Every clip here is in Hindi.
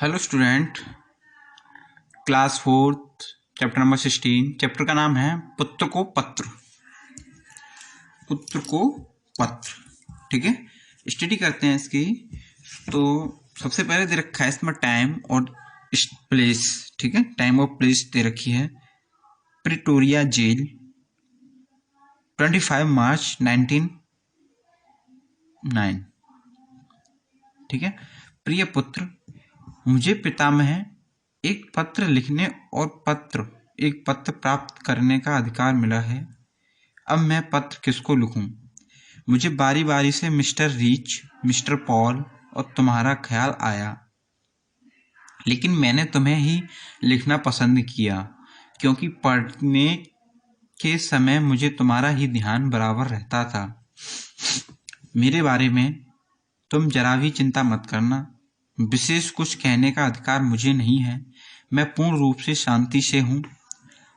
Hello student, class fourth, chapter number 16। Chapter का नाम है पुत्र को पत्र। पुत्र को पत्र, ठीक है। स्टडी करते हैं इसकी। तो सबसे पहले दे रखा है इसमें टाइम और प्लेस, ठीक है। टाइम और प्लेस दे रखी है। प्रिटोरिया जेल, 25 मार्च 1909, ठीक है। प्रिय पुत्र, मुझे पितामह एक पत्र लिखने और एक पत्र प्राप्त करने का अधिकार मिला है। अब मैं पत्र किसको लिखूं? मुझे बारी बारी से मिस्टर रीच, मिस्टर पॉल और तुम्हारा ख्याल आया, लेकिन मैंने तुम्हें ही लिखना पसंद किया, क्योंकि पढ़ने के समय मुझे तुम्हारा ही ध्यान बराबर रहता था। मेरे बारे में तुम जरा भी चिंता मत करना। विशेष कुछ कहने का अधिकार मुझे नहीं है। मैं पूर्ण रूप से शांति से हूँ।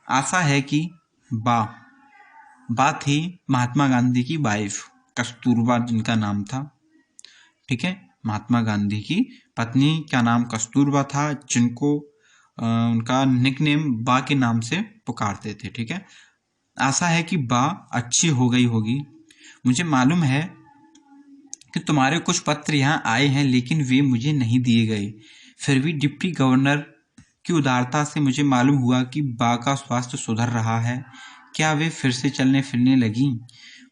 आशा है कि बा थी महात्मा गांधी की वाइफ, कस्तूरबा जिनका नाम था, ठीक है। महात्मा गांधी की पत्नी का नाम कस्तूरबा था, जिनको उनका निकनेम बा के नाम से पुकारते थे, ठीक है। आशा है कि बा अच्छी हो गई होगी। मुझे मालूम है कि तुम्हारे कुछ पत्र यहाँ आए हैं, लेकिन वे मुझे नहीं दिए गए। फिर भी डिप्टी गवर्नर की उदारता से मुझे मालूम हुआ कि बा का स्वास्थ्य सुधर रहा है। क्या वे फिर से चलने फिरने लगी?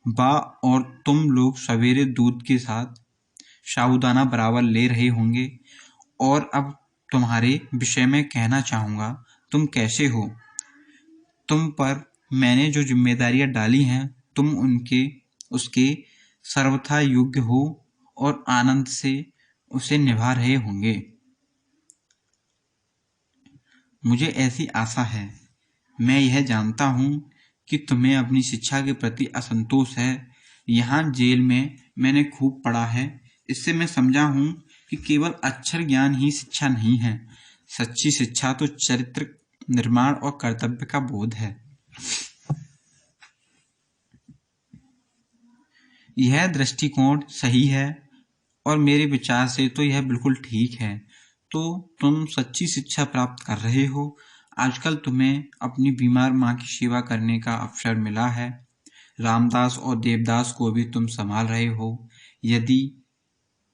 बा और तुम लोग सवेरे दूध के साथ साबूदाना बराबर ले रहे होंगे। और अब तुम्हारे विषय में कहना चाहूँगा, तुम कैसे हो? तुम पर मैंने जो जिम्मेदारियां डाली हैं, तुम उसके सर्वथा योग्य हो और आनंद से उसे निभा रहे होंगे। मुझे ऐसी आशा है। मैं यह जानता हूँ कि तुम्हें अपनी शिक्षा के प्रति असंतोष है। यहाँ जेल में मैंने खूब पढ़ा है। इससे मैं समझा हूँ कि केवल अक्षर ज्ञान ही शिक्षा नहीं है। सच्ची शिक्षा तो चरित्र निर्माण और कर्तव्य का बोध है। यह दृष्टिकोण सही है और मेरे विचार से तो यह बिल्कुल ठीक है। तो तुम सच्ची शिक्षा प्राप्त कर रहे हो। आजकल तुम्हें अपनी बीमार माँ की सेवा करने का अवसर मिला है। रामदास और देवदास को भी तुम संभाल रहे हो। यदि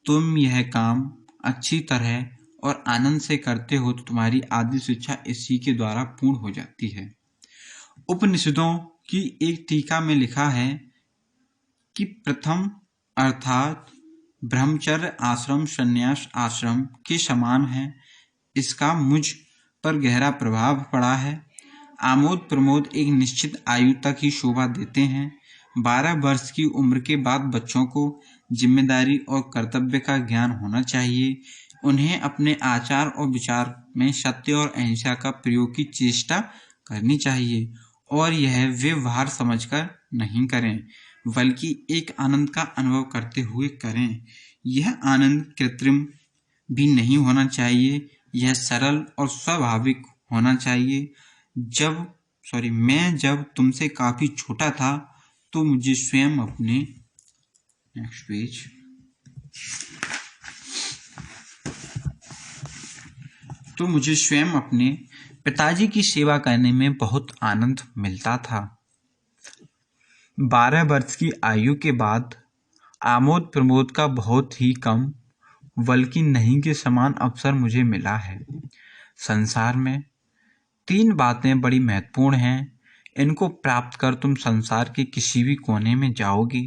तुम यह काम अच्छी तरह और आनंद से करते हो तो तुम्हारी आदि शिक्षा इसी के द्वारा पूर्ण हो जाती है। उपनिषदों की एक टीका में लिखा है कि प्रथम अर्थात ब्रह्मचर्य आश्रम संन्यास आश्रम के समान है। इसका मुझ पर गहरा प्रभाव पड़ा है। आमोद प्रमोद एक निश्चित आयु तक ही शोभा देते हैं। 12 वर्ष की उम्र के बाद बच्चों को जिम्मेदारी और कर्तव्य का ज्ञान होना चाहिए। उन्हें अपने आचार और विचार में सत्य और अहिंसा का प्रयोग की चेष्टा करनी चाहिए, और यह व्यवहार समझकर नहीं करें, बल्कि एक आनंद का अनुभव करते हुए करें। यह आनंद कृत्रिम भी नहीं होना चाहिए। यह सरल और स्वाभाविक होना चाहिए। मैं जब तुमसे काफ़ी छोटा था तो मुझे स्वयं अपने नेक्स्ट पेज पिताजी की सेवा करने में बहुत आनंद मिलता था। 12 वर्ष की आयु के बाद आमोद प्रमोद का बहुत ही कम, बल्कि नहीं के समान अवसर मुझे मिला है। संसार में 3 बातें बड़ी महत्वपूर्ण हैं। इनको प्राप्त कर तुम संसार के किसी भी कोने में जाओगे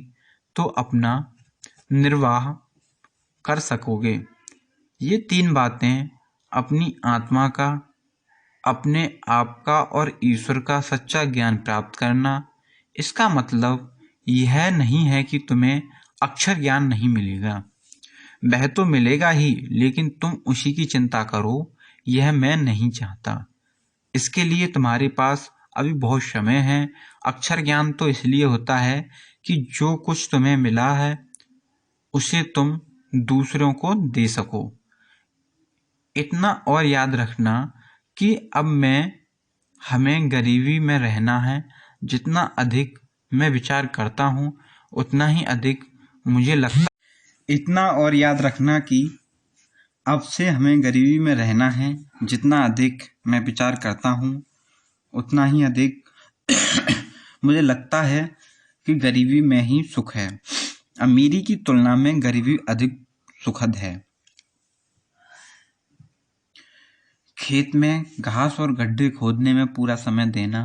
तो अपना निर्वाह कर सकोगे। ये 3 बातें अपनी आत्मा का, अपने आप का और ईश्वर का सच्चा ज्ञान प्राप्त करना। इसका मतलब यह नहीं है कि तुम्हें अक्षर ज्ञान नहीं मिलेगा। वह तो मिलेगा ही, लेकिन तुम उसी की चिंता करो, यह मैं नहीं चाहता। इसके लिए तुम्हारे पास अभी बहुत समय है। अक्षर ज्ञान तो इसलिए होता है कि जो कुछ तुम्हें मिला है उसे तुम दूसरों को दे सको। इतना और याद रखना कि अब हमें गरीबी में रहना है। जितना अधिक मैं विचार करता हूँ उतना ही अधिक मुझे लगता। इतना और याद रखना कि अब से हमें गरीबी में रहना है। जितना अधिक मैं विचार करता हूँ उतना ही अधिक मुझे लगता है कि गरीबी में ही सुख है। अमीरी की तुलना में गरीबी अधिक सुखद है। खेत में घास और गड्ढे खोदने में पूरा समय देना,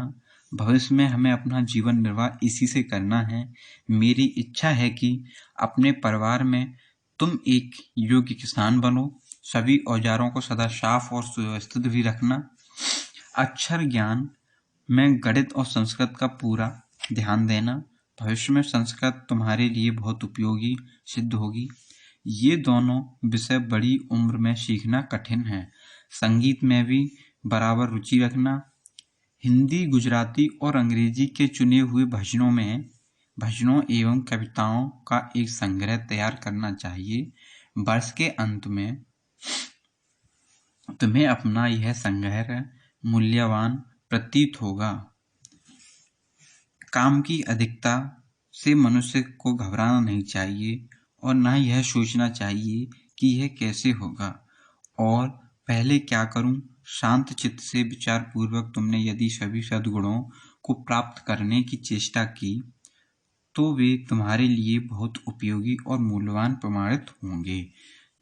भविष्य में हमें अपना जीवन निर्वाह इसी से करना है। मेरी इच्छा है कि अपने परिवार में तुम एक योग्य किसान बनो। सभी औजारों को सदा साफ और सुव्यवस्थित भी रखना। अक्षर ज्ञान में गणित और संस्कृत का पूरा ध्यान देना। भविष्य में संस्कृत तुम्हारे लिए बहुत उपयोगी सिद्ध होगी। ये दोनों विषय बड़ी उम्र में सीखना कठिन है। संगीत में भी बराबर रुचि रखना। हिंदी, गुजराती और अंग्रेजी के चुने हुए भजनों एवं कविताओं का एक संग्रह तैयार करना चाहिए। वर्ष के अंत में तुम्हें अपना यह संग्रह मूल्यवान प्रतीत होगा। काम की अधिकता से मनुष्य को घबराना नहीं चाहिए और न यह सोचना चाहिए कि यह कैसे होगा और पहले क्या करूं। शांत चित्त से विचार पूर्वक तुमने यदि सभी सद्गुणों को प्राप्त करने की चेष्टा की तो वे तुम्हारे लिए बहुत उपयोगी और मूल्यवान प्रमाणित होंगे।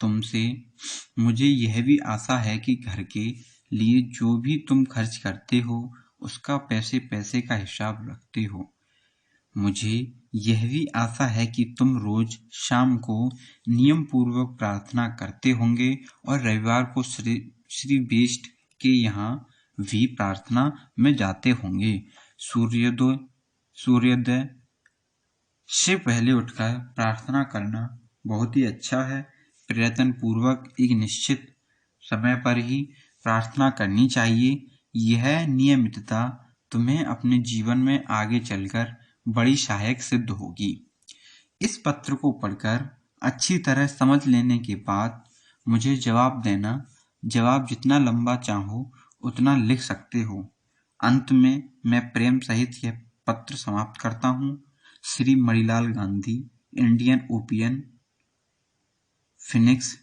तुमसे मुझे यह भी आशा है कि घर के लिए जो भी तुम खर्च करते हो उसका पैसे पैसे का हिसाब रखते हो। मुझे यह भी आशा है कि तुम रोज शाम को नियम पूर्वक प्रार्थना करते होंगे और रविवार को श्री बेस्ट के यहाँ भी प्रार्थना में जाते होंगे। सूर्योदय से पहले उठकर प्रार्थना करना बहुत ही अच्छा है। प्रयत्न पूर्वक एक निश्चित समय पर ही प्रार्थना करनी चाहिए। यह नियमितता तुम्हें अपने जीवन में आगे चलकर बड़ी सहायक सिद्ध होगी। इस पत्र को पढ़कर अच्छी तरह समझ लेने के बाद मुझे जवाब देना। जवाब जितना लंबा चाहो उतना लिख सकते हो। अंत में मैं प्रेम सहित यह पत्र समाप्त करता हूँ। Shri Manilal Gandhi, Indian Opinion, Phoenix,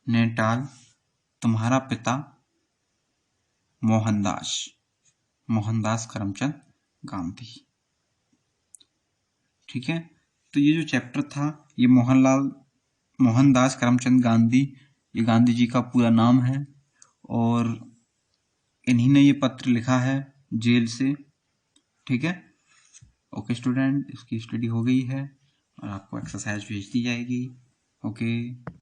Natal. तुम्हारा पिता मोहनदास करमचंद गांधी। ठीक है, तो ये जो चैप्टर था ये मोहनदास करमचंद गांधी, ये गांधी जी का पूरा नाम है और इन्हीं ने ये पत्र लिखा है जेल से। ठीक है, ओके स्टूडेंट, इसकी स्टडी हो गई है और आपको एक्सरसाइज भेज दी जाएगी। ओके।